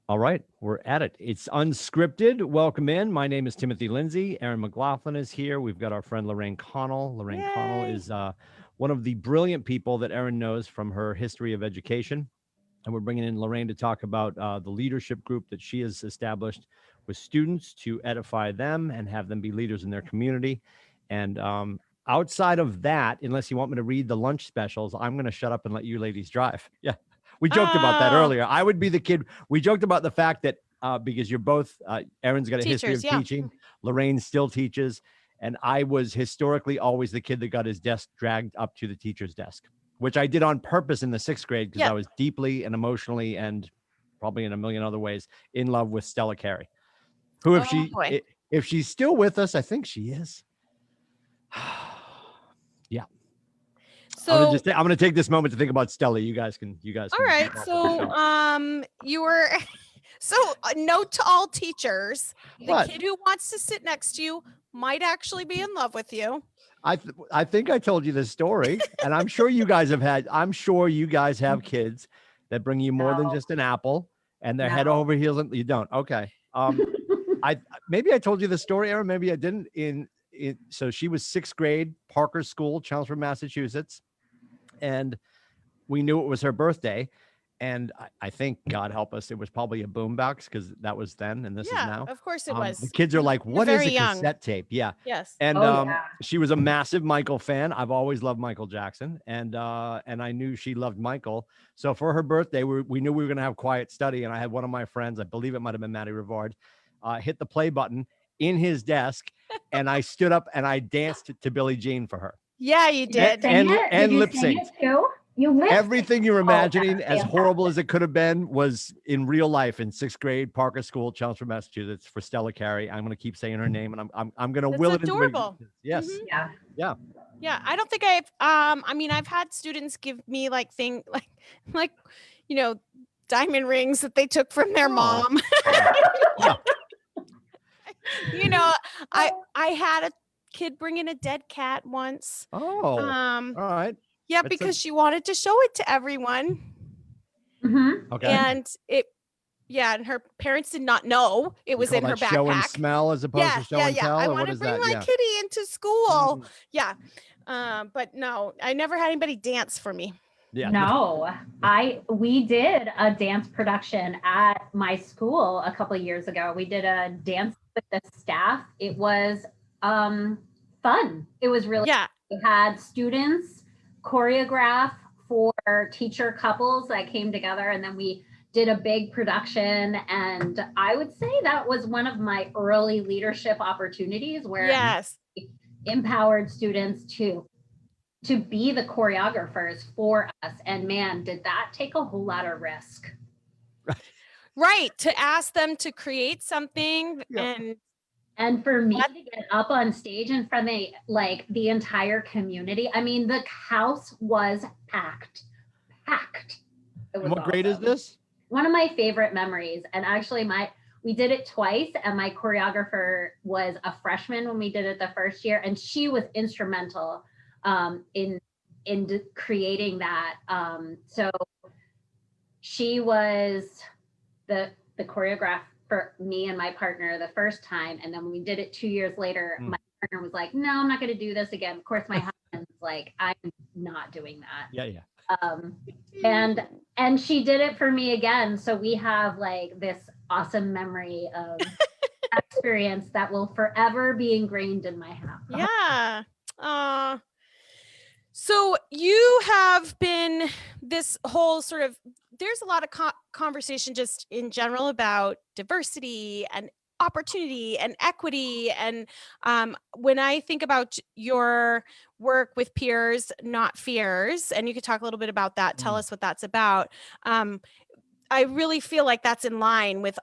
All right, we're at it. It's unscripted. Welcome in. My name is Timothy Lindsay. Aaron McLaughlin is here. We've got our friend Lorraine Connell. Lorraine Connell Yay. is one of the brilliant people that Aaron knows from her history of education. And we're bringing in Lorraine to talk about the leadership group that she has established with students to edify them and have them be leaders in their community. And outside of that, unless you want me to read the lunch specials, I'm going to shut up and let you ladies drive. Yeah. We joked about that Oh, earlier. I would be the kid. We joked about the fact that because you're both, Aaron's got a history teachers. of Yeah. teaching, Lorraine still teaches. And I was historically always the kid that got his desk dragged up to the teacher's desk, which I did on purpose in the sixth grade because I Yep. was deeply and emotionally and probably in a million other ways in love with Stella Carey, who, Oh boy. if she's still with us, I think she is. Yeah. So, I'm gonna take this moment to think about Stella. You guys can all right. hop off with the So, show. you were, so note to all teachers, the What? kid who wants to sit next to you might actually be in love with you. I think I told you this story, and I'm sure you guys have kids that bring you more than No, just an apple and they're head no. over heels. And you don't. Okay. I maybe I told you the story, Aaron. Maybe I didn't. So she was sixth grade, Parker School, Chelmsford, Massachusetts, and we knew it was her birthday. And I think, God help us, it was probably a boombox because that was then and this is Yeah, now. of course it The was. kids are like, You're "What is very a young. cassette tape?" Yeah, Yes. and Oh, yeah. she was a massive Michael fan. I've always loved Michael Jackson, and I knew she loved Michael. So for her birthday, we knew we were going to have quiet study, and I had one of my friends, I believe it might have been Matty Rivard, hit the play button in his desk, and I stood up and I danced to Billie Jean for her. Yeah, you Did you did. sing it? Did And you lip sing synced. it too? You lip Everything you're synced. Oh, imagining, that's as horrible as fantastic. it could have been, was in real life in sixth grade, Parker School, Chelmsford, Massachusetts, for Stella Carey. I'm going to keep saying her name, and I'm going to That's will it into adorable. existence. Yes, Mhm. Yeah. yeah. Yeah, I don't think I mean I've had students give me like like you know diamond rings that they took from their Oh, mom. yeah. you know, I had a kid bring in a dead cat once. Oh, Um all right. yeah, It's a because she wanted to show it to everyone. Hmm. okay. And and her parents did not know it You was call in her that show and backpack. smell as opposed Yeah, to show yeah, and yeah. tell, I or want what to is bring that? my Yeah. kitty into school. Mm, Yeah. But no, I never had anybody dance for me. yeah. No, we did a dance production at my school a couple of years ago. We did a dance with the staff. It was fun. It was really Yeah. we had students choreograph for teacher couples that came together, and then we did a big production. And I would say that was one of my early leadership opportunities where Yes. I empowered students to be the choreographers for us. And man, did that take a whole lot of risk. Right. To ask them to create something Yeah. And for me What? to get up on stage in front of the entire community, I mean, the house was packed. It And was what grade is awesome. this? One of my favorite memories. And actually we did it twice, and my choreographer was a freshman when we did it the first year, and she was instrumental in creating that. So she was the choreographer for me and my partner the first time, and then when we did it 2 years later, my partner was like, "No, I'm not going to do this again." Of course, my husband's like, "I'm not doing that." Yeah, yeah. And she did it for me again. So we have like this awesome memory of experience that will forever be ingrained in my house. Yeah. So you have been this whole sort of, there's a lot of conversation just in general about diversity and opportunity and equity. And when I think about your work with peers, not fears, and you could talk a little bit about that, tell us what that's about. I really feel like that's in line with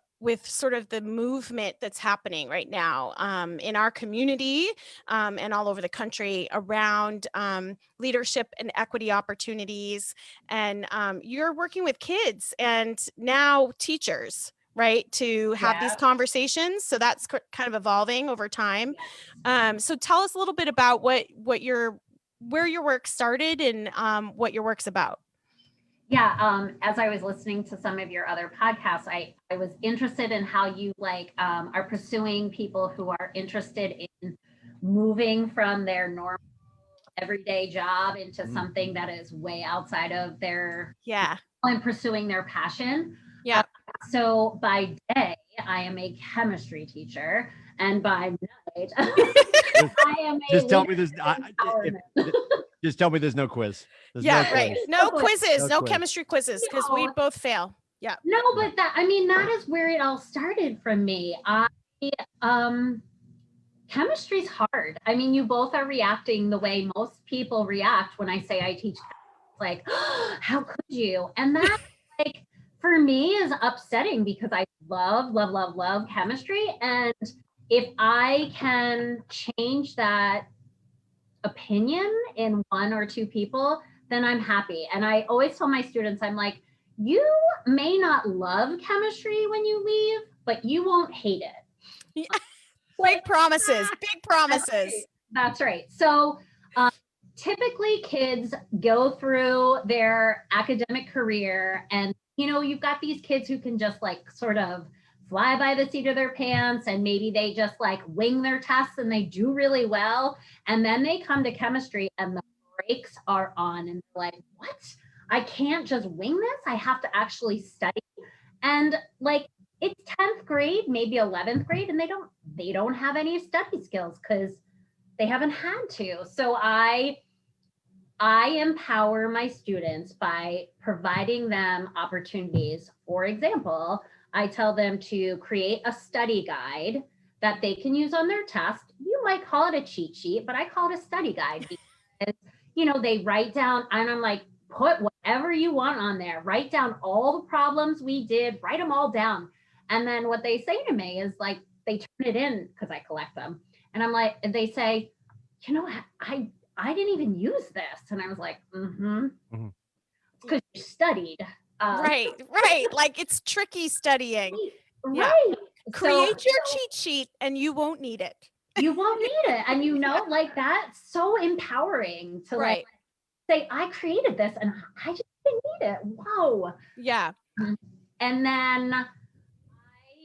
sort of the movement that's happening right now in our community and all over the country around leadership and equity opportunities. And you're working with kids and now teachers, right, to have these Yeah. conversations. So that's kind of evolving over time. So tell us a little bit about where your work started and what your work's about. Yeah, as I was listening to some of your other podcasts, I was interested in how you are pursuing people who are interested in moving from their normal everyday job into something that is way outside of their and pursuing their passion. Yeah. So by day, I am a chemistry teacher, and by night, I am a just tell me there's just tell me there's no quiz. There's no quiz. Right. No quizzes, no quiz. chemistry quizzes, because we both fail. Yeah. No, but that is where it all started from me. Chemistry's hard. I mean, you both are reacting the way most people react when I say I teach. Like, oh, how could you? And that, like, for me is upsetting because I love chemistry. And if I can change that opinion in one or two people, then I'm happy. And I always tell my students, I'm like, you may not love chemistry when you leave, but you won't hate it. Yeah. Big promises, big promises. That's right. So typically kids go through their academic career and, you've got these kids who can just like sort of fly by the seat of their pants, and maybe they just like wing their tests and they do really well. And then they come to chemistry and the brakes are on and they're like, what? I can't just wing this. I have to actually study. And like, it's 10th grade, maybe 11th grade, and they don't have any study skills because they haven't had to. So I empower my students by providing them opportunities. For example, I tell them to create a study guide that they can use on their test. You might call it a cheat sheet, but I call it a study guide because, they write down, and I'm like, put whatever you want on there. Write down all the problems we did, write them all down. And then what they say to me is like, they turn it in because I collect them. And I'm like, and they say, I didn't even use this. And I was like, it's because you studied. Right. Like it's tricky studying. Right. Yeah. Create your cheat sheet and you won't need it. You won't need it. And like that's so empowering to like say, I created this and I just didn't need it. Whoa. Yeah. And then I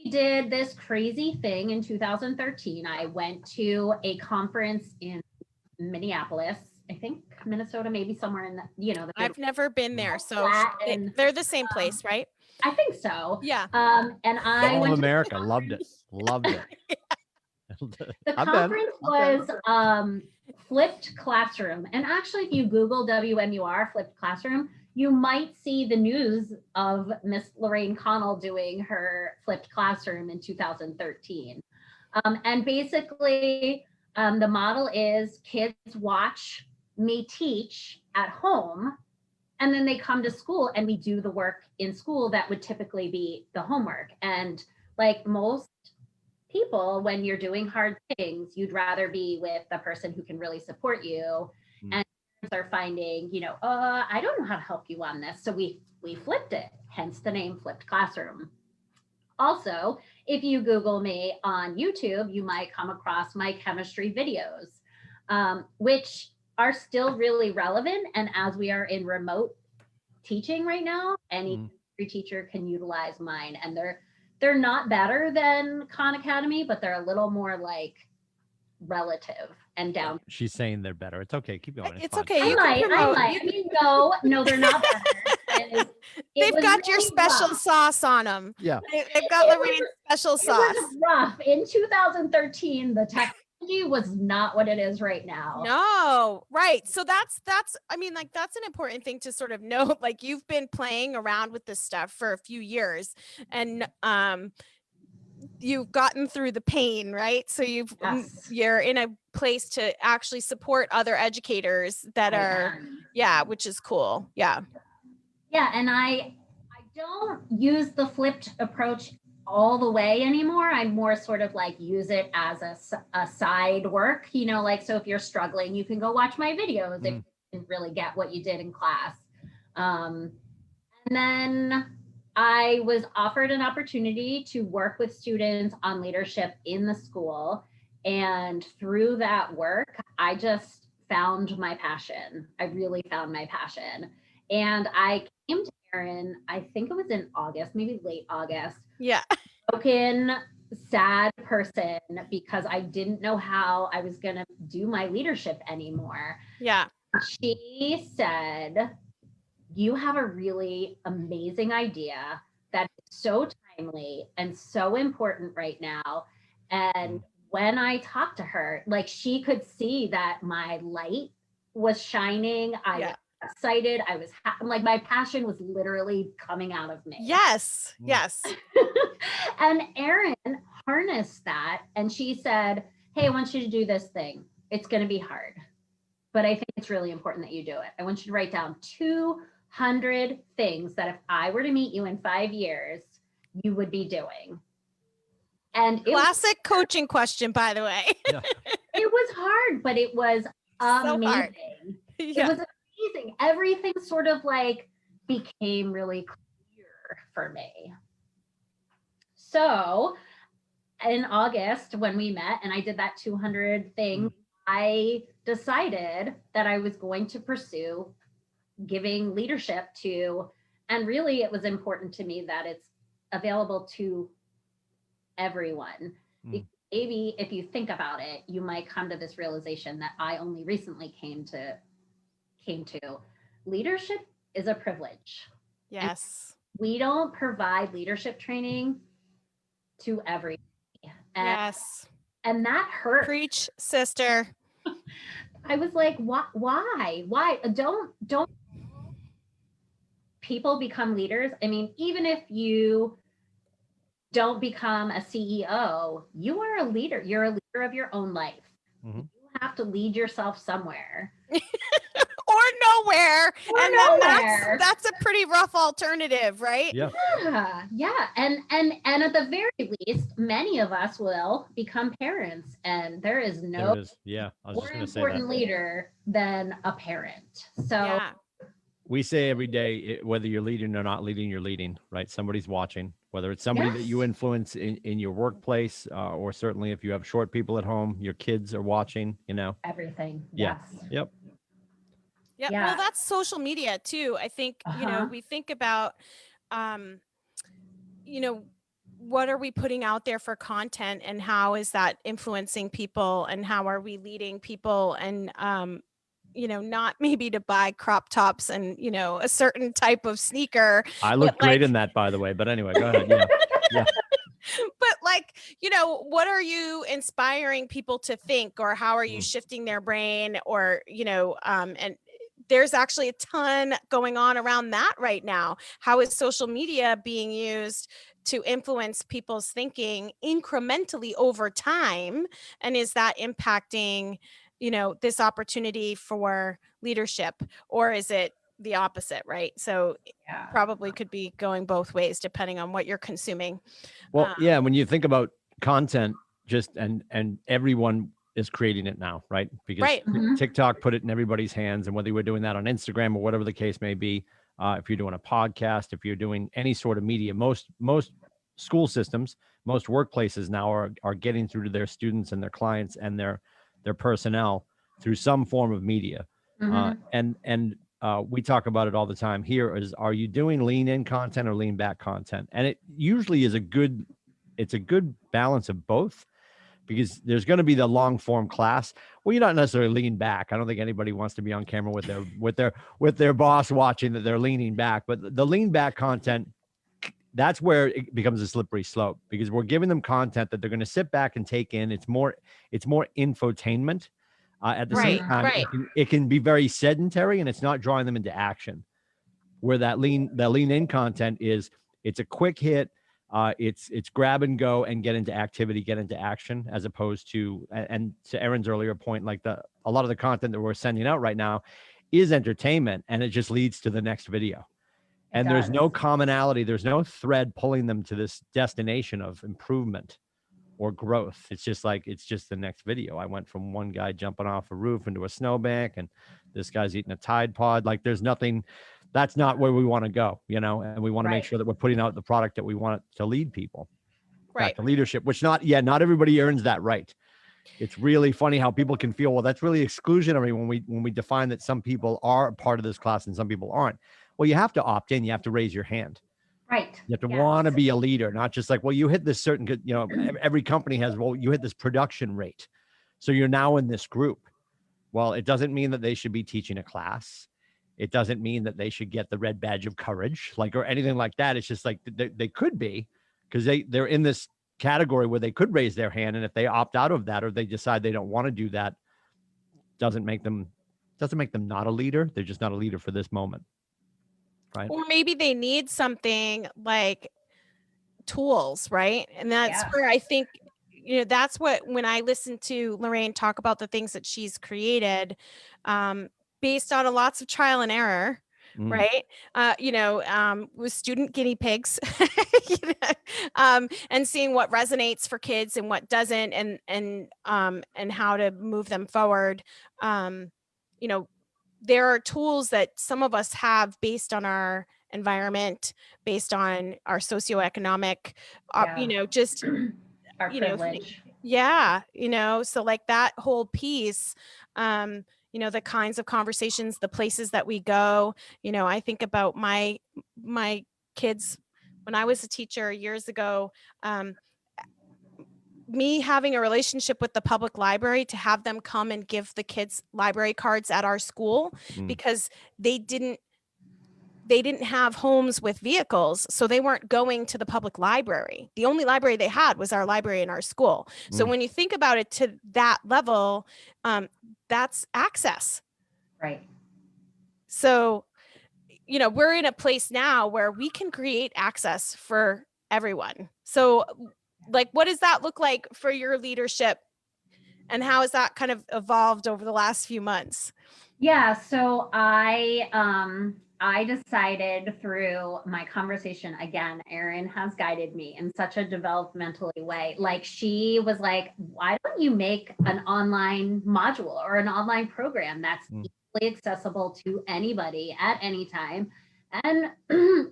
did this crazy thing in 2013. I went to a conference in Minneapolis, I think Minnesota, maybe somewhere in the, I've never been there. So they're the same place, right? I think so. Yeah. And I All went of America loved it. The conference was flipped classroom. And actually, if you Google WMUR flipped classroom, you might see the news of Miss Lorraine Connell doing her flipped classroom in 2013. And basically, the model is kids watch me teach at home, and then they come to school and we do the work in school that would typically be the homework. And like most people, when you're doing hard things, you'd rather be with the person who can really support you. And are finding, I don't know how to help you on this. So we flipped it, hence the name Flipped Classroom. Also, if you Google me on YouTube, you might come across my chemistry videos, which are still really relevant. And as we are in remote teaching right now, any teacher can utilize mine. And they're not better than Khan Academy, but they're a little more like relative and down. She's saying they're better. It's okay. Keep going. It's okay. I mean, no, they're not better. They've got your special sauce on them. Yeah. They've got Lorraine's special sauce. It was rough. In 2013, the technology was not what it is right now. No, right. So that's an important thing to sort of know. Like you've been playing around with this stuff for a few years, and you've gotten through the pain, right? So you're in a place to actually support other educators that are, which is cool. Yeah. Yeah. And I don't use the flipped approach all the way anymore. I more sort of like use it as a side work, so if you're struggling, you can go watch my videos if you didn't really get what you did in class. And then I was offered an opportunity to work with students on leadership in the school. And through that work, I just found my passion. I really found my passion. And I came to Erin, I think it was in August, maybe late August, Yeah. broken, sad person because I didn't know how I was going to do my leadership anymore. Yeah. She said, you have a really amazing idea that is so timely and so important right now. And when I talked to her, like she could see that my light was shining. I was excited. I was like, my passion was literally coming out of me. Yes. Yes. And Erin harnessed that and she said, hey, I want you to do this thing. It's going to be hard, but I think it's really important that you do it. I want you to write down 200 things that if I were to meet you in 5 years, you would be doing. And classic coaching question, by the way. It was hard, but it was amazing. So hard. It was amazing. Everything sort of like became really clear for me. So in August, when we met and I did that 200 thing, I decided that I was going to pursue giving leadership to, and really it was important to me that it's available to everyone. Maybe if you think about it, you might come to this realization that I only recently came to. Leadership is a privilege. Yes. And we don't provide leadership training to everybody. Yes. And that hurt. Preach, sister. I was like, why? Don't people become leaders? I mean, even if you don't become a CEO, you are a leader. You're a leader of your own life. You have to lead yourself somewhere. Or nowhere. Or then that's a pretty rough alternative, right? Yeah. Yeah. And at the very least, many of us will become parents, and there is no more important leader than a parent. So we say every day, whether you're leading or not leading, you're leading, right? Somebody's watching, whether it's somebody that you influence in your workplace, or certainly if you have short people at home, your kids are watching, everything. Yeah. Yes. Yep. Yeah. Well, that's social media too. I think, we think about, what are we putting out there for content and how is that influencing people and how are we leading people and, not maybe to buy crop tops and, a certain type of sneaker. I look great in that, by the way, but anyway, go ahead. Yeah. But what are you inspiring people to think, or how are you shifting their brain, or, and there's actually a ton going on around that right now. How is social media being used to influence people's thinking incrementally over time? And is that impacting, this opportunity for leadership, or is it the opposite, right? So probably could be going both ways depending on what you're consuming. Well, when you think about content, and everyone is creating it now, right? Because TikTok put it in everybody's hands, and whether we're doing that on Instagram or whatever the case may be, if you're doing a podcast, if you're doing any sort of media, most school systems, most workplaces now are getting through to their students and their clients and their personnel through some form of media. And we talk about it all the time here is, are you doing lean in content or lean back content? And it usually is it's a good balance of both, because there's going to be the long form class. Well, you're not necessarily lean back. I don't think anybody wants to be on camera with their boss watching that they're leaning back, but the lean back content, that's where it becomes a slippery slope, because we're giving them content that they're going to sit back and take in. It's more infotainment. At the same time, it can be very sedentary, and it's not drawing them into action. Where that lean in content is, it's a quick hit. It's grab and go and get into activity, get into action, as opposed to, and to Erin's earlier point, like a lot of the content that we're sending out right now is entertainment, and it just leads to the next video. And there's no commonality. There's no thread pulling them to this destination of improvement or growth. It's just the next video. I went from one guy jumping off a roof into a snowbank, and this guy's eating a Tide Pod. Like, there's nothing. That's not where we want to go, and we want to make sure that we're putting out the product that we want to lead people back to leadership, which not everybody earns that right. It's really funny how people can feel, well, that's really exclusionary when we define that some people are a part of this class and some people aren't. Well, you have to opt in. You have to raise your hand. Right. You have to Yes. want to be a leader, not just like, well, you hit this certain, every company has, well, you hit this production rate. So you're now in this group. Well, it doesn't mean that they should be teaching a class. It doesn't mean that they should get the red badge of courage, like, or anything like that. It's just like they could be, because they're in this category where they could raise their hand. And if they opt out of that, or they decide they don't want to do that, doesn't make them not a leader. They're just not a leader for this moment. Right. Or maybe they need something like tools, right? And that's Yeah. where I think, that's what, when I listen to Lorraine talk about the things that she's created, based on lots of trial and error, right? With student guinea pigs, and seeing what resonates for kids and what doesn't, and how to move them forward. There are tools that some of us have based on our environment, based on our socioeconomic, just, Our privilege. so like that whole piece, the kinds of conversations, the places that we go, I think about my kids when I was a teacher years ago, me having a relationship with the public library to have them come and give the kids library cards at our school, because they didn't have homes with vehicles, so they weren't going to the public library. The only library they had was our library in our school. So when you think about it to that level, that's access. Right. So, we're in a place now where we can create access for everyone. So, like, what does that look like for your leadership, and how has that kind of evolved over the last few months? Yeah, so I decided through my conversation, again, Erin has guided me in such a developmentally way. Like, she was like, why don't you make an online module or an online program that's easily accessible to anybody at any time and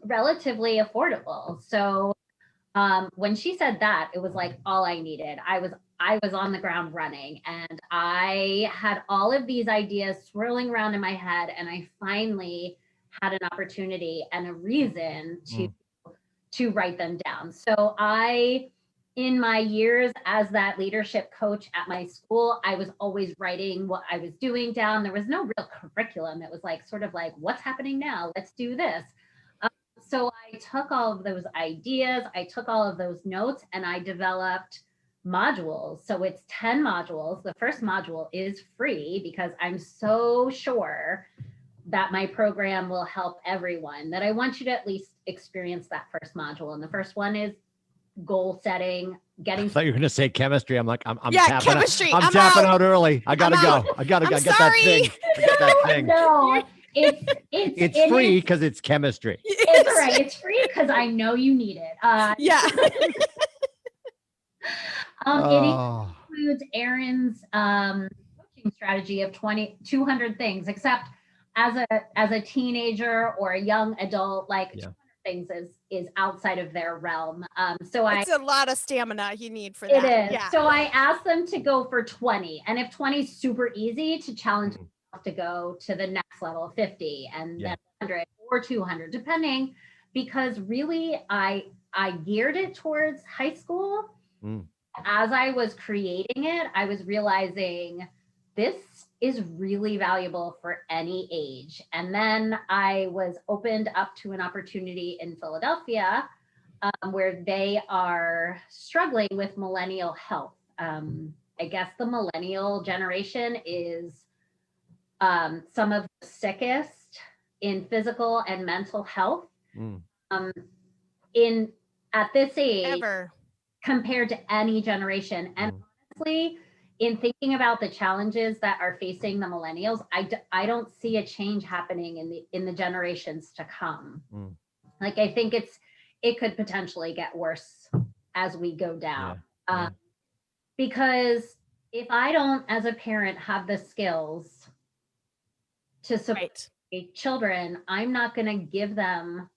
relatively affordable? So when she said that, it was like all I needed. I was on the ground running, and I had all of these ideas swirling around in my head, and I finally had an opportunity and a reason to write them down. So in my years as that leadership coach at my school, I was always writing what I was doing down. There was no real curriculum. It was like, sort of like, what's happening now? Let's do this. So I took all of those ideas, I took all of those notes, and I developed modules. So it's 10 modules. The first module is free because I'm so sure that my program will help everyone, that I want you to at least experience that first module. And the first one is goal setting, getting. I thought you were going to say chemistry. I'm like, I'm yeah, tapping chemistry. I'm tapping out early. I gotta go. I got that thing. I got that thing. No, it's free because it's chemistry. It's right. It's free because I know you need it. It includes Erin's coaching strategy of 200 things, except as a teenager or a young adult, like 200 things is outside of their realm. So it's a lot of stamina you need for that. It is. Yeah. So I asked them to go for 20, and if 20 is super easy, to challenge to go to the next level, 50, and then 100 or 200, depending, because really I geared it towards high school. As I was creating it, I was realizing this is really valuable for any age. And then I was opened up to an opportunity in Philadelphia where they are struggling with millennial health. I guess the millennial generation is some of the sickest in physical and mental health at this age ever, compared to any generation. And honestly, in thinking about the challenges that are facing the millennials, I don't see a change happening in the generations to come. Like, I think it could potentially get worse as we go down. Because if I don't, as a parent, have the skills to support children, I'm not going to give them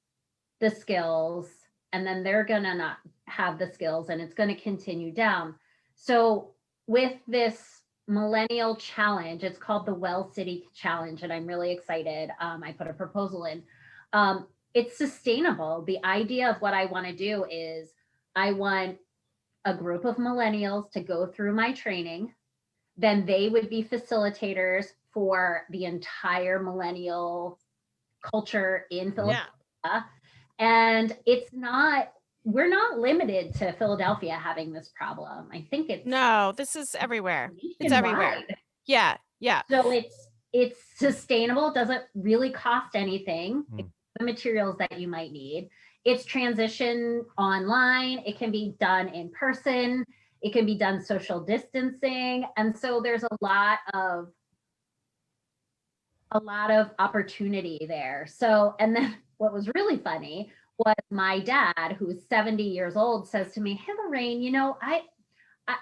the skills, and then they're going to not have the skills, and it's going to continue down. So with this millennial challenge, it's called the Well City Challenge, and I'm really excited. I put a proposal in. It's sustainable. The idea of what I want to do is I want a group of millennials to go through my training. Then they would be facilitators for the entire millennial culture in Philadelphia. Yeah. And we're not limited to Philadelphia having this problem. I think it's No, this is everywhere. It's everywhere. nationwide. Yeah. Yeah. So it's sustainable. It doesn't really cost anything. It's the materials that you might need. It's transition online. It can be done in person. It can be done social distancing. And so there's a lot of opportunity there. So, and then what was really funny was my dad, who's 70 years old, says to me, "Hey, Lorraine, I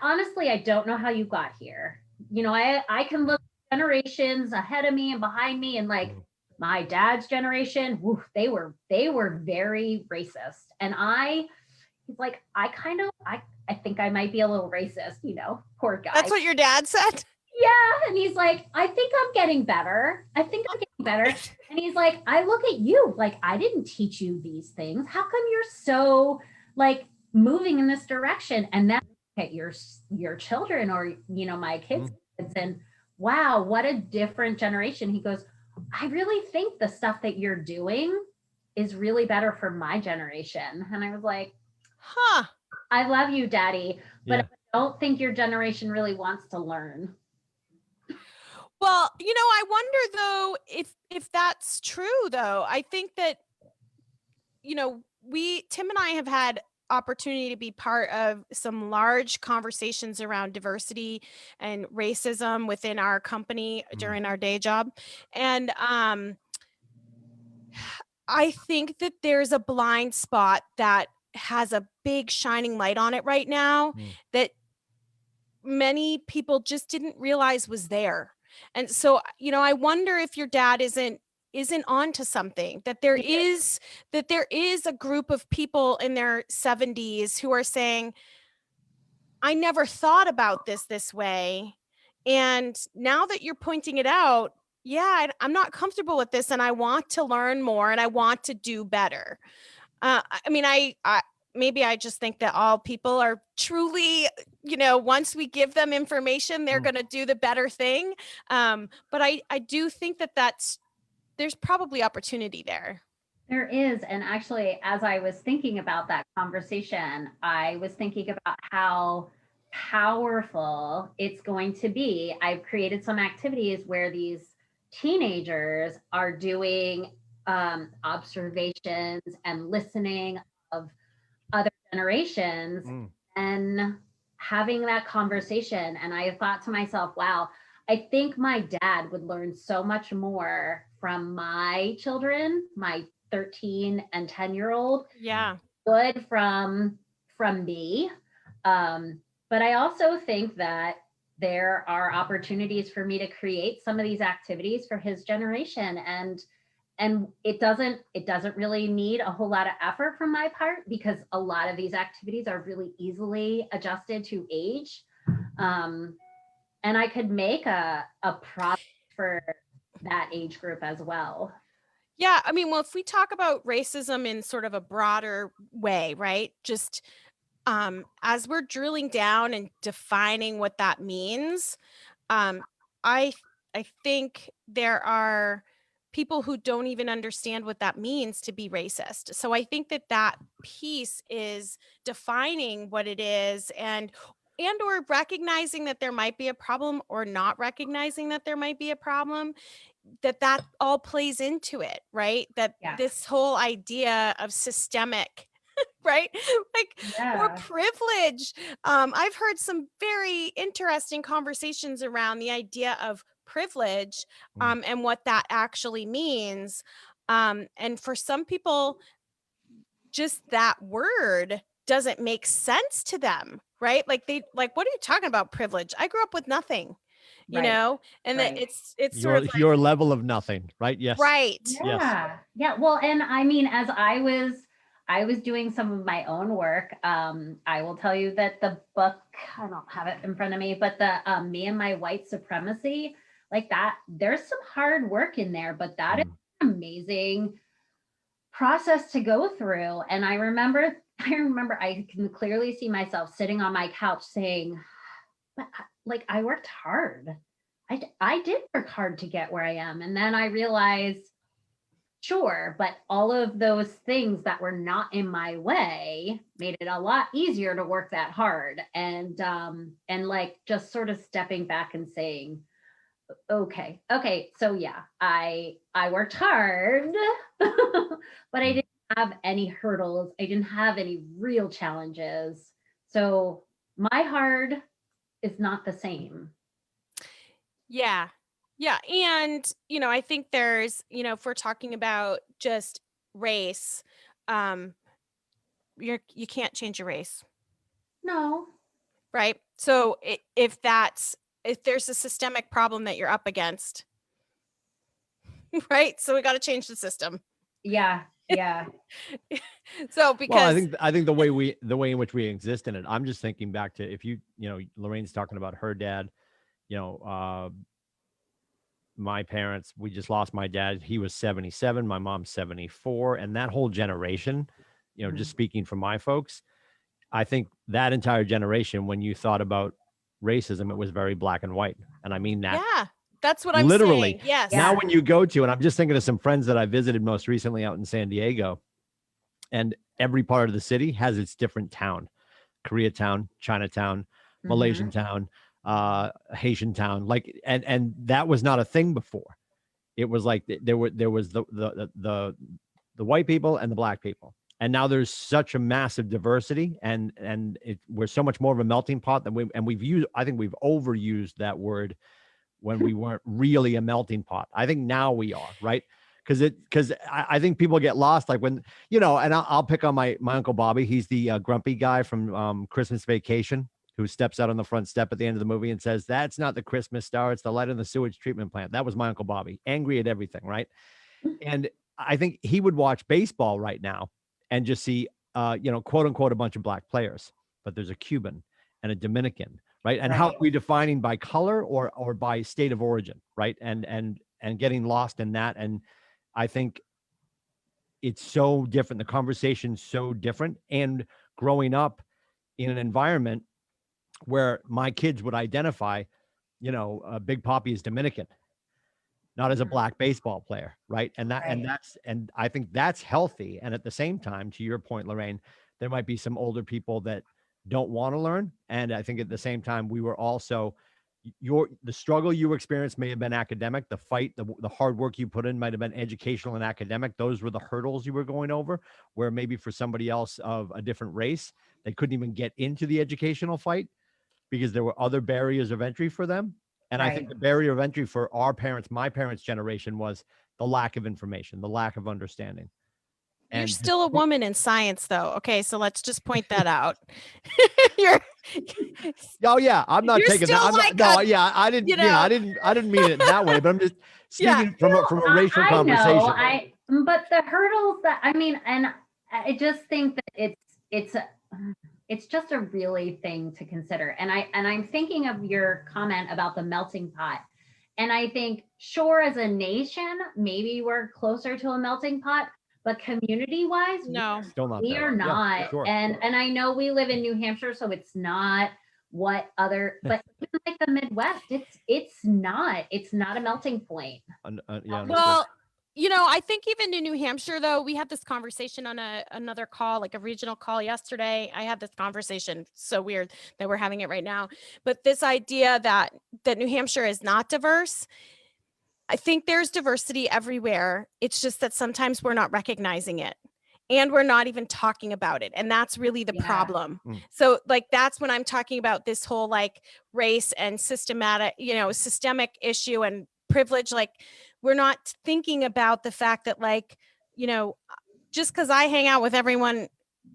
honestly, I don't know how you got here. I can look generations ahead of me and behind me, and like my dad's generation, woof, they were very racist. And he's like, I think I might be a little racist, poor guy." That's what your dad said? Yeah. And he's like, "I think I'm getting better. And he's like, "I look at you, like, I didn't teach you these things. How come you're so like moving in this direction?" And then look at your children, or, my kids, and wow, what a different generation. He goes, "I really think the stuff that you're doing is really better for my generation." And I was like, Huh. "I love you, Daddy, but Yeah. I don't think your generation really wants to learn." Well, I wonder though if that's true though. I think that Tim and I have had opportunity to be part of some large conversations around diversity and racism within our company during our day job. And I think that there's a blind spot that has a big shining light on it right now that many people just didn't realize was there. And so, I wonder if your dad isn't onto something, that there is a group of people in their 70s who are saying, "I never thought about this way. And now that you're pointing it out, yeah, I'm not comfortable with this, and I want to learn more and I want to do better." I mean, I maybe I just think that all people are truly, once we give them information, they're going to do the better thing. But I do think that there's probably opportunity there. There is. And actually, as I was thinking about that conversation, I was thinking about how powerful it's going to be. I've created some activities where these teenagers are doing observations and listening of other generations and having that conversation. And I thought to myself, wow, I think my dad would learn so much more from my children, my 13 and 10-year-old, Yeah. would from me. But I also think that there are opportunities for me to create some of these activities for his generation, and it doesn't really need a whole lot of effort from my part, because a lot of these activities are really easily adjusted to age. And I could make a product for that age group as well. Yeah, I mean, well, if we talk about racism in sort of a broader way, right? Just as we're drilling down and defining what that means, I I think there are people who don't even understand what that means to be racist. So I think that piece is defining what it is, and or recognizing that there might be a problem, or not recognizing that there might be a problem, that all plays into it, right? That Yeah. this whole idea of systemic, right? Like, or Yeah. privilege. I've heard some very interesting conversations around the idea of privilege, and what that actually means. And for some people, just that word doesn't make sense to them, right? Like, what are you talking about, privilege? I grew up with nothing, Right. and that Right. it's sort of like, Your level of nothing, right? Yes. right. Yes. Yeah. Well, and I mean, as I was doing some of my own work, I will tell you that the book, I don't have it in front of me, but the Me and My White Supremacy, like that, there's some hard work in there, but that is an amazing process to go through. And I remember I can clearly see myself sitting on my couch saying, but like, I worked hard. I did work hard to get where I am. And then I realized, sure, but all of those things that were not in my way made it a lot easier to work that hard. And like just sort of stepping back and saying, okay, so yeah, I worked hard, but I didn't have any hurdles. I didn't have any real challenges. So my hard is not the same. Yeah. Yeah. And, I think there's, if we're talking about just race, you can't change your race. No. Right. So if there's a systemic problem that you're up against, right. So we got to change the system. Yeah. Yeah. So because well, I think the way in which we exist in it, I'm just thinking back to if Lorraine's talking about her dad, my parents, we just lost my dad. He was 77, my mom's 74. And that whole generation, just speaking for my folks, I think that entire generation, when you thought about racism, it was very black and white. And I mean that. Yeah, that's what I'm literally saying. Yes. Now, when you go to, and I'm just thinking of some friends that I visited most recently out in San Diego, and every part of the city has its different town: Koreatown, Chinatown, Malaysian town, Haitian town. Like, and that was not a thing before. It was like there was the white people and the black people. And now there's such a massive diversity, and we're so much more of a melting pot than I think we've overused that word when we weren't really a melting pot. I think now we are, right? Because I think people get lost, like when, and I'll pick on my Uncle Bobby. He's the grumpy guy from Christmas Vacation, who steps out on the front step at the end of the movie and says, "That's not the Christmas star, it's the light in the sewage treatment plant." That was my Uncle Bobby, angry at everything, right? And I think he would watch baseball right now and just see, quote unquote, a bunch of black players, but there's a Cuban and a Dominican, right? And how are we defining by color or by state of origin, right? And getting lost in that. And I think it's so different. The conversation's so different. And growing up in an environment where my kids would identify, Big Papi is Dominican, not as a black baseball player, right? And I think that's healthy. And at the same time, to your point, Lorraine, there might be some older people that don't want to learn. And I think at the same time, we were also the struggle you experienced may have been academic. The fight, the hard work you put in might have been educational and academic. Those were the hurdles you were going over, where maybe for somebody else of a different race, they couldn't even get into the educational fight because there were other barriers of entry for them. And I think the barrier of entry for our parents, my parents' generation, was the lack of information, the lack of understanding. You're still a woman in science, though. Okay, so let's just point that out. Oh yeah, I'm not taking that. I didn't. I didn't mean it in that way. But I'm just speaking from a racial conversation. But the hurdles that and I just think that it's just a really thing to consider. And I'm thinking of your comment about the melting pot. And I think, sure, as a nation, maybe we're closer to a melting pot. But community-wise, no, we are not. Yeah, sure, and I know we live in New Hampshire, so it's not what other, but even like the Midwest, it's not a melting point. Well, I think even in New Hampshire, though, we had this conversation on another call, like a regional call yesterday. I had this conversation, so weird that we're having it right now. But this idea that New Hampshire is not diverse, I think there's diversity everywhere. It's just that sometimes we're not recognizing it and we're not even talking about it. And that's really the problem. So like, that's when I'm talking about this whole like race and systemic issue and privilege. Like, we're not thinking about the fact that like, just because I hang out with everyone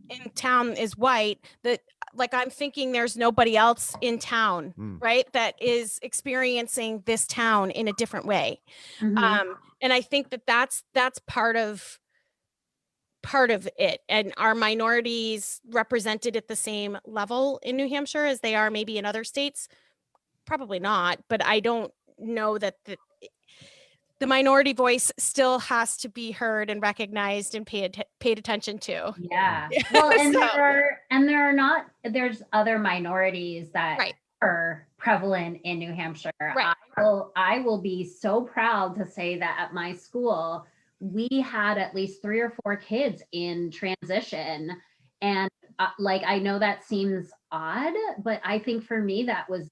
in town is white, that like I'm thinking there's nobody else in town, right, that is experiencing this town in a different way. And I think that's part of it. And are minorities represented at the same level in New Hampshire as they are maybe in other states? Probably not, but I don't know that the minority voice still has to be heard and recognized and paid attention to. Yeah. Well, and So- there's other minorities that Right. are prevalent in New Hampshire. Right. I will be so proud to say that at my school, we had at least 3 or 4 kids in transition. And like, I know that seems odd, but I think for me, that was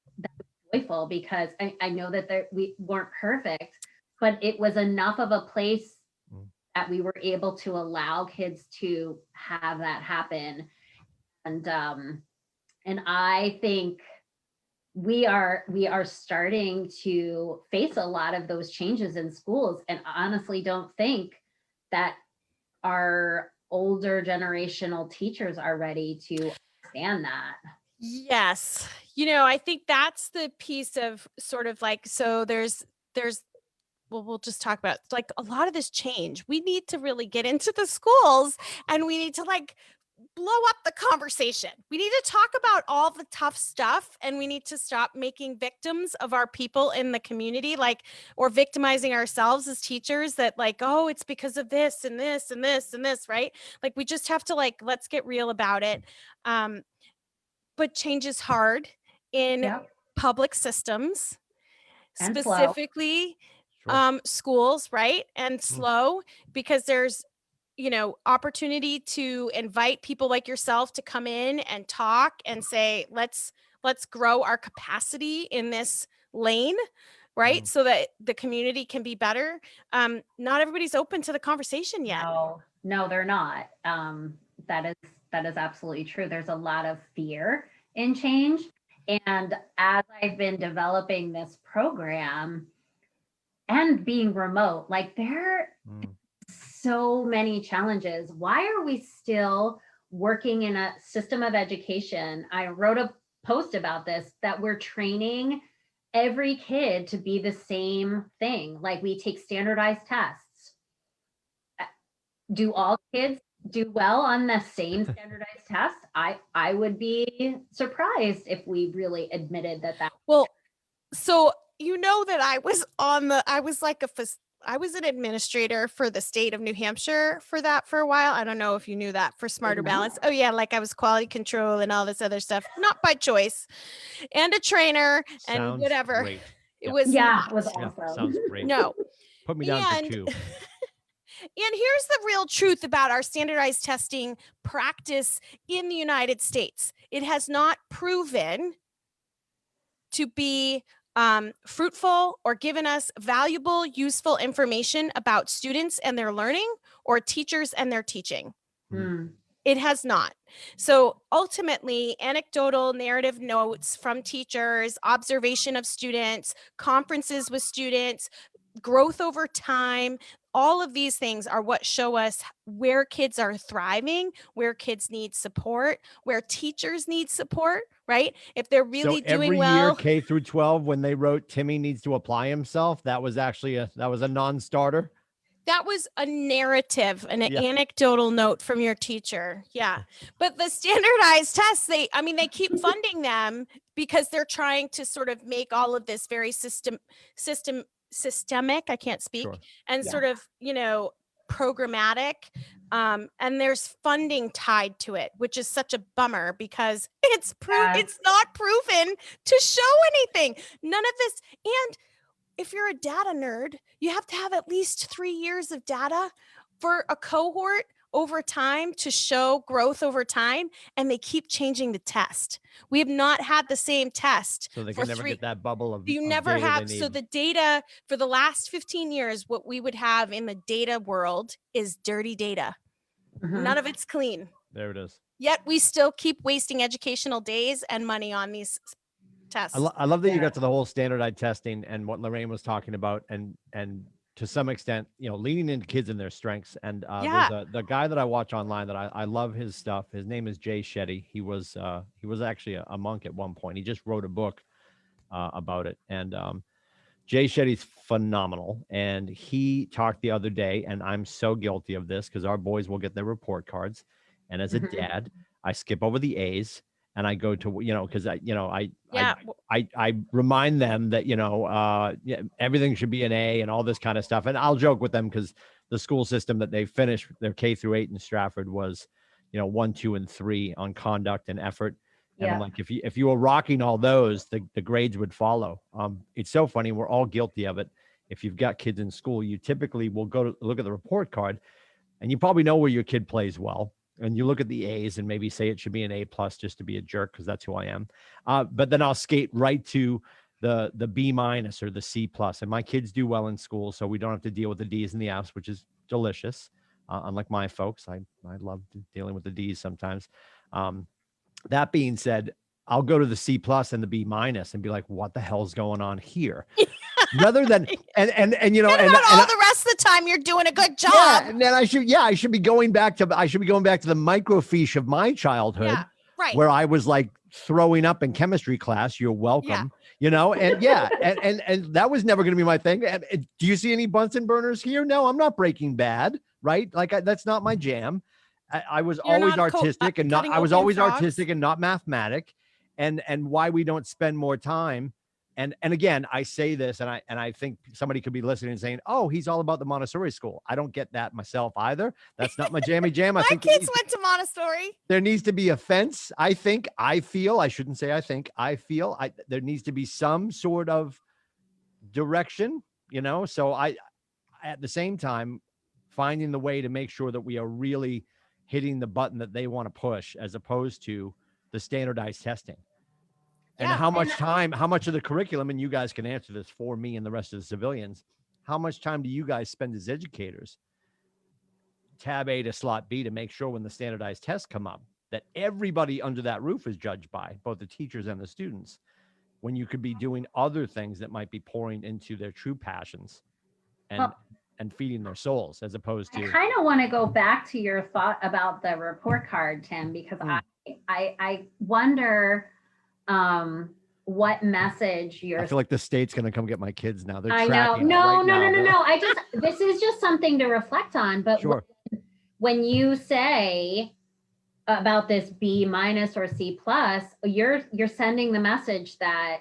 joyful, because I know that we weren't perfect, but it was enough of a place that we were able to allow kids to have that happen. And I think we are starting to face a lot of those changes in schools, and honestly don't think that our older generational teachers are ready to understand that. Yes. I think that's the piece of sort of like, so there's, well, we'll just talk about like a lot of this change. We need to really get into the schools, and we need to like blow up the conversation. We need to talk about all the tough stuff, and we need to stop making victims of our people in the community, like, or victimizing ourselves as teachers that like, oh, it's because of this and this and this and this, right? Like, we just have to like, let's get real about it. But change is hard in Yep. public systems, And slow. specifically Sure. schools, right? And slow, because there's opportunity to invite people like yourself to come in and talk and say, let's grow our capacity in this lane, right? So that the community can be better. Not everybody's open to the conversation yet. No, they're not. That is absolutely true. There's a lot of fear in change. And as I've been developing this program and being remote, like, there are so many challenges. Why are we still working in a system of education? I wrote a post about this, that we're training every kid to be the same thing. Like, we take standardized tests. Do all kids do well on the same standardized test? I would be surprised if we really admitted that. Well, so that I was I was an administrator for the state of New Hampshire for a while. I don't know if you knew that, for Smarter Balance. Oh yeah, like I was quality control and all this other stuff, not by choice, and a trainer and Sounds whatever. great. It was It was Yeah, awesome. sounds great. no. Put me down for And 2. And here's the real truth about our standardized testing practice in the United States. It has not proven to be fruitful or given us valuable, useful information about students and their learning, or teachers and their teaching. It has not. So ultimately, anecdotal narrative notes from teachers, observation of students, conferences with students, growth over time, all of these things are what show us where kids are thriving, where kids need support, where teachers need support, right? If they're really doing well. Every year, K through 12, when they wrote Timmy needs to apply himself, that was actually a non-starter. That was a narrative, an anecdotal note from your teacher. Yeah. But the standardized tests, they keep funding them because they're trying to sort of make all of this very systemic, I can't speak, and sort of, programmatic. And there's funding tied to it, which is such a bummer, because it's not proven to show anything. None of this. And if you're a data nerd, you have to have at least 3 years of data for a cohort over time to show growth over time, and they keep changing the test. We have not had the same test. So they can never get that bubble of You never data have. they need. So the data for the last 15 years, what we would have in the data world is dirty data. None of it's clean. There it is. Yet we still keep wasting educational days and money on these tests. I love that you got to the whole standardized testing and what Lorraine was talking about, and to some extent, leaning into kids and their strengths. And there's the guy that I watch online that I love his stuff. His name is Jay Shetty. He was actually a monk at one point. He just wrote a book about it. And Jay Shetty's phenomenal. And he talked the other day, and I'm so guilty of this because our boys will get their report cards. And as a dad, I skip over the A's and I go to, because Yeah. I remind them that, everything should be an A and all this kind of stuff. And I'll joke with them because the school system that they finished their K-8 in Stratford was, 1, 2, and 3 on conduct and effort. And I'm like, if you were rocking all those, the grades would follow. It's so funny. We're all guilty of it. If you've got kids in school, you typically will go to look at the report card, and you probably know where your kid plays well. And you look at the A's and maybe say it should be an A+ just to be a jerk, because that's who I am. But then I'll skate right to the B- or the C+. And my kids do well in school, so we don't have to deal with the D's and the F's, which is delicious. Unlike my folks, I love dealing with the D's sometimes. That being said, I'll go to the C+ and the B- and be like, what the hell's going on here? Rather than, and all the rest of the time you're doing a good job. Yeah, and then I should be going back to the microfiche of my childhood. Yeah, right. Where I was like throwing up in chemistry class. You're welcome. And and that was never going to be my thing. And do you see any Bunsen burners here? No, I'm not Breaking Bad, right? Like that's not my jam. I was always artistic and not. I was always artistic and not mathematic. And why we don't spend more time. And again, I say this, and I think somebody could be listening and saying, "Oh, he's all about the Montessori school." I don't get that myself either. That's not my jammy jam. My kids went to Montessori. There needs to be a fence. I feel there needs to be some sort of direction, So at the same time, finding the way to make sure that we are really hitting the button that they want to push, as opposed to the standardized testing. And how much of the curriculum, and you guys can answer this for me and the rest of the civilians, how much time do you guys spend as educators, tab A to slot B, to make sure when the standardized tests come up that everybody under that roof is judged by, both the teachers and the students, when you could be doing other things that might be pouring into their true passions and feeding their souls, as opposed to. I kind of want to go back to your thought about the report card, Tim, because I wonder what message I feel like the state's going to come get my kids now. They're I know. No. This is just something to reflect on. But sure. When you say about this B- or C+, you're sending the message that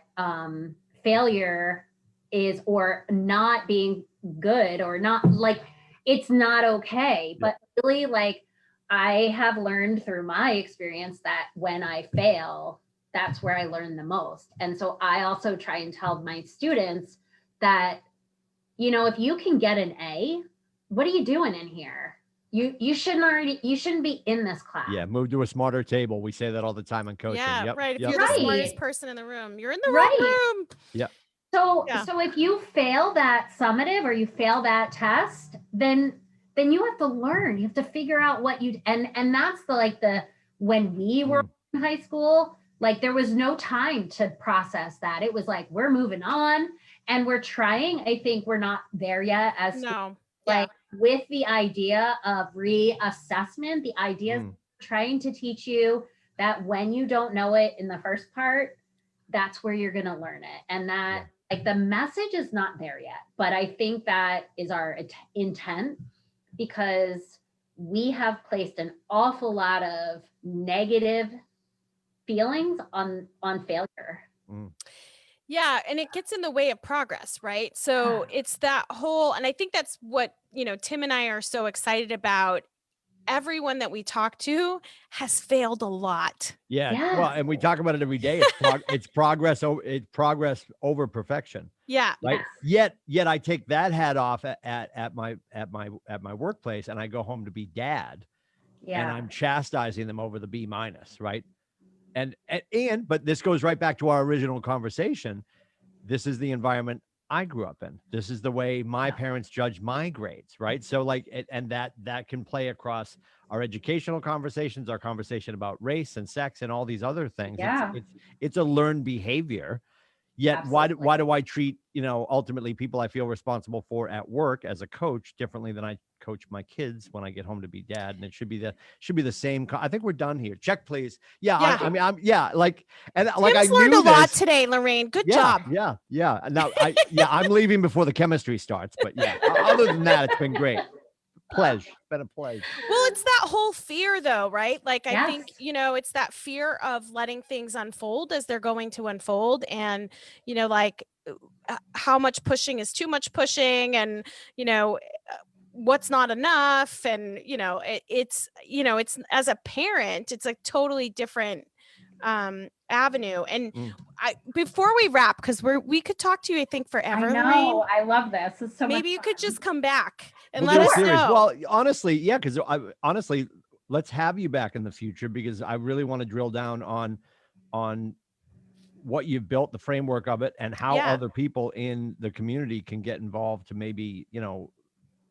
failure is, or not being good, or not, like, it's not okay. But really, like, I have learned through my experience that when I fail, that's where I learn the most. And so I also try and tell my students that, if you can get an A, what are you doing in here? You shouldn't be in this class. Yeah, move to a smarter table. We say that all the time on coaching. Yeah, right. If yep. you're the smartest person in the room, you're in the right room. Yeah. So if you fail that summative, or you fail that test, then you have to learn. You have to figure out what and that's when we were in high school, like, there was no time to process that. It was like, we're moving on and we're trying. I think we're not there yet with the idea of reassessment, the idea of trying to teach you that when you don't know it in the first part, that's where you're going to learn it. And that the message is not there yet, but I think that is our intent, because we have placed an awful lot of negative feelings on failure. Yeah, and it gets in the way of progress, right? So it's that whole, and I think that's what, Tim and I are so excited about. Everyone that we talk to has failed a lot. Yeah. Well, and we talk about it every day. It's progress over perfection. Yeah. Right. Yet I take that hat off at my workplace, and I go home to be dad. Yeah. And I'm chastising them over the B-, right? But this goes right back to our original conversation. This is the environment I grew up in. This is the way my parents judged my grades, right? So and that can play across our educational conversations, our conversation about race and sex and all these other things. Yeah. It's a learned behavior. Yet why do I treat, ultimately people I feel responsible for at work as a coach differently than I coach my kids when I get home to be dad? And it should be the same. I think we're done here. Check, please. Yeah. I mean, I learned a lot today, Lorraine. Good job. Yeah. Now I'm leaving before the chemistry starts, but other than that, it's been great. Pleasure. It's been a pleasure. Well, it's that whole fear though, right? Like I think, Yes. it's that fear of letting things unfold as they're going to unfold, and like how much pushing is too much pushing, and what's not enough, and it's as a parent, it's a totally different avenue. And before we wrap, because we could talk to you, I think, forever. I know. Lorraine. I love this. It's so Maybe much you could fun. just come back and We'll let do a us series. know. Well, honestly, yeah, because honestly, let's have you back in the future, because I really want to drill down on what you've built, the framework of it, and how Yeah. other people in the community can get involved to maybe,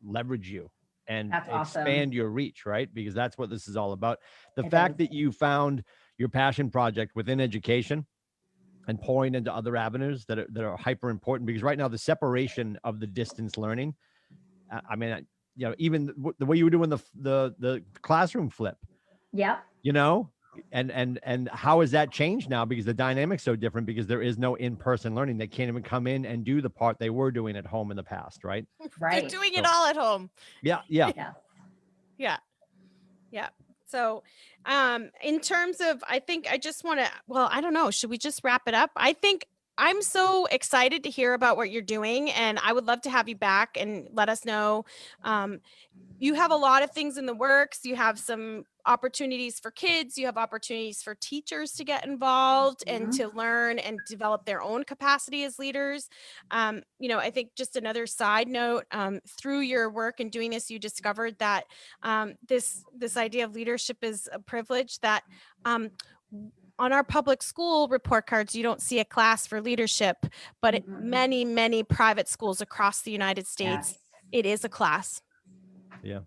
leverage you and That's awesome. expand your reach, right? Because that's what this is all about. The It fact is. that you found your passion project within education and pouring into other avenues that are hyper important, because right now the separation of the distance learning, I mean, even the way you were doing the classroom flip, Yep. and how has that changed now? Because the dynamic's so different, because there is no in-person learning. They can't even come in and do the part they were doing at home in the past, right? Right. They're doing it all at home. Yeah. Yeah. Yeah. So, in terms of, I think I just want to, well, I don't know. Should we just wrap it up? I think I'm so excited to hear about what you're doing, and I would love to have you back and let us know. You have a lot of things in the works. You have some opportunities for kids. You have opportunities for teachers to get involved and to learn and develop their own capacity as leaders. I think just another side note, through your work and doing this, you discovered that this idea of leadership is a privilege, that on our public school report cards, you don't see a class for leadership, but at many, many private schools across the United States, it is a class. Yeah.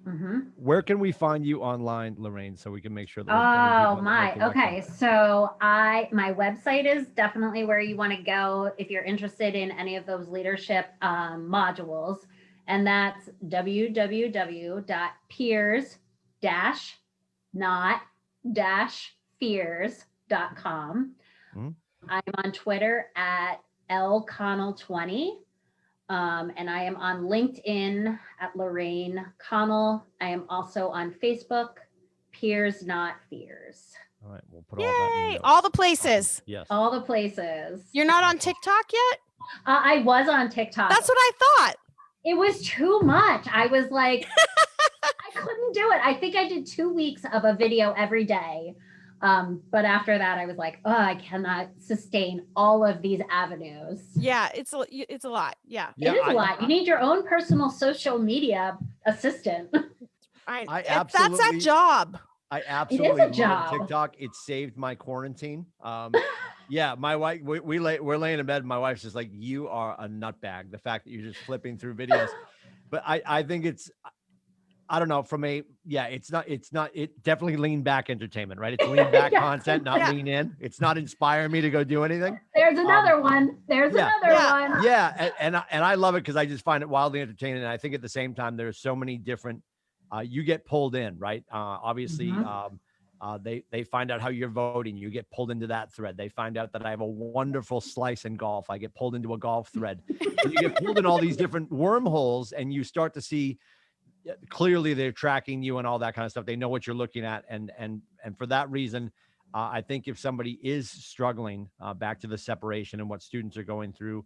Mm-hmm. Where can we find you online, Lorraine, so we can make sure that Oh my. Okay. So my website is definitely where you want to go if you're interested in any of those leadership modules. And that's www.peers-not-fears.com. I'm on Twitter at lconnell20. And I am on LinkedIn at Lorraine Connell. I am also on Facebook, Peers Not Fears. All right, we'll put all that in the notes. All the places. Awesome. Yes. All the places. You're not on TikTok yet? I was on TikTok. That's what I thought. It was too much. I was like, I couldn't do it. I think I did 2 weeks of a video every day. But after that, I was like, oh, I cannot sustain all of these avenues. Yeah, it's a lot. Yeah. It is a lot. You need your own personal social media assistant. That's that job. I absolutely love job. TikTok. It saved my quarantine. Yeah, my wife, we're laying in bed. And my wife's just like, you are a nutbag. The fact that you're just flipping through videos. But I think I don't know, it definitely lean back entertainment, right? It's lean back content, not lean in. It's not inspiring me to go do anything. There's another one. There's another one. Yeah. And I love it because I just find it wildly entertaining. And I think at the same time, there's so many different, you get pulled in, right? Obviously, they find out how you're voting. You get pulled into that thread. They find out that I have a wonderful slice in golf. I get pulled into a golf thread. So you get pulled in all these different wormholes, and you start to see clearly they're tracking you and all that kind of stuff. They know what you're looking at. And for that reason, I think if somebody is struggling, back to the separation and what students are going through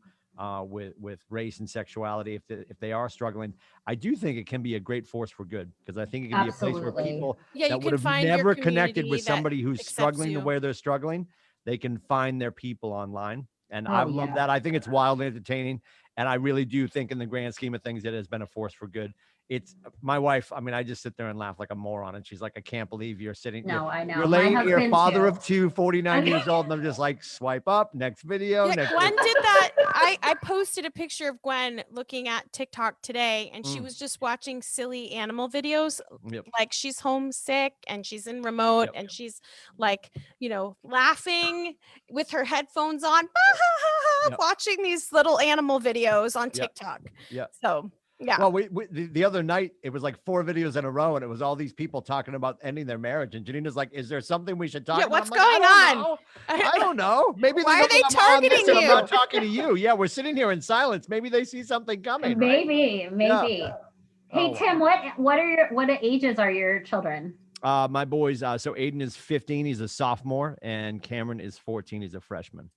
with race and sexuality, if they are struggling, I do think it can be a great force for good, because I think it can be a place where people that would have never connected with somebody who's struggling the way they're struggling, they can find their people online. And I love that. I think it's wildly entertaining. And I really do think in the grand scheme of things, it has been a force for good. It's my wife. I mean, I just sit there and laugh like a moron. And she's like, I can't believe you're sitting. No, I know. You're laying here, father of two, 49 years old. And I'm just like, swipe up, next video. Yeah, Gwen did that. I posted a picture of Gwen looking at TikTok today, and she was just watching silly animal videos. Like she's homesick and she's in remote and she's like, laughing with her headphones on, watching these little animal videos on TikTok. Yeah. So yeah. Well, the other night, it was like 4 videos in a row, and it was all these people talking about ending their marriage. And Janina's like, is there something we should talk about? What's going on? I don't know. Maybe why are they targeting you? I'm not talking to you. Yeah, we're sitting here in silence. Maybe they see something coming. Maybe. Hey, Oh, Tim, what ages are your children? My boys, so Aiden is 15, he's a sophomore, and Cameron is 14, he's a freshman.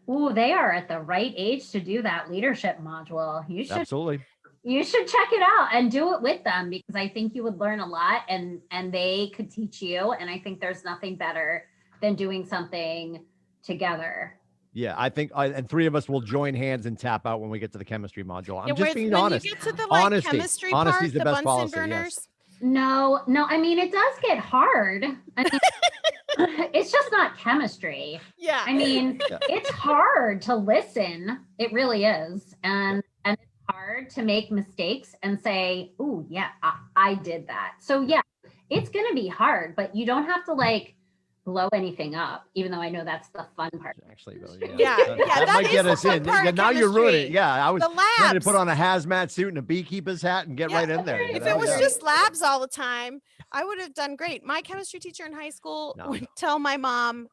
Ooh, they are at the right age to do that leadership module. Absolutely. You should check it out and do it with them, because I think you would learn a lot, and they could teach you. And I think there's nothing better than doing something together. Yeah, I think, and 3 of us will join hands and tap out when we get to the chemistry module. I'm Yeah, just being when honest. you get to the Honesty. chemistry Honesty part, is the the best Bunsen policy, yes. burners. No, I mean, it does get hard. I mean, it's just not chemistry. Yeah. I mean, Yeah. it's hard to listen. It really is. And it's hard to make mistakes and say, "Ooh, yeah, I did that." So yeah, it's going to be hard, but you don't have to like blow anything up, even though I know that's the fun part. Actually, though, Yeah, that that might is get the us fun in. part of Now you're ruining it. chemistry. Yeah, I was The ready to labs. put on a hazmat suit and a beekeeper's hat and get Yeah. right in there. you If know? it was Yeah. just labs all the time, I would have done great. My chemistry teacher in high school No. would tell my mom,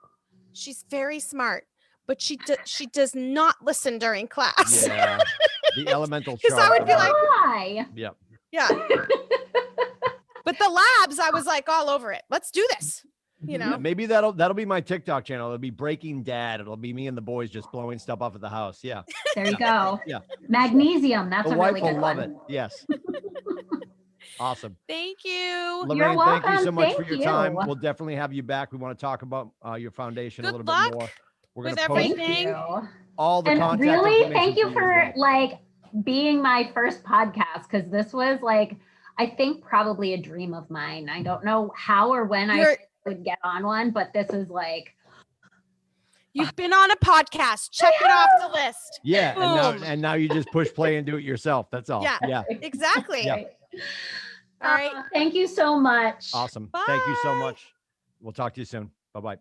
she's very smart, but she does not listen during class. Yeah, the elemental 'Cause I chart. would be like, Why? Yep. Yeah. But the labs, I was like all over it. Let's do this. You Yeah, know? maybe that'll be my TikTok channel. It'll be Breaking Dad. It'll be me and the boys just blowing stuff up at the house. Yeah. There you go. Yeah. Magnesium. That's The a wife really will good love one. it. Yes. Awesome. Thank you. Lorraine, thank you so welcome. much for Thank your time. you. We'll definitely have you back. We want to talk about your foundation a Good little luck bit more. We're with going to post everything. Thank you. all the And contact really, information thank you as for well. like being my first podcast, because this was like, I think probably a dream of mine. I don't know how or when I would get on one, but this is like, You've been on a podcast. Check it off the list. Yeah, Boom. and now you just push play and do it yourself. That's all. Yeah. Yeah. Exactly. Yeah. All right. Thank you so much. Awesome. Thank you so Bye. much. We'll talk to you soon. Bye-bye.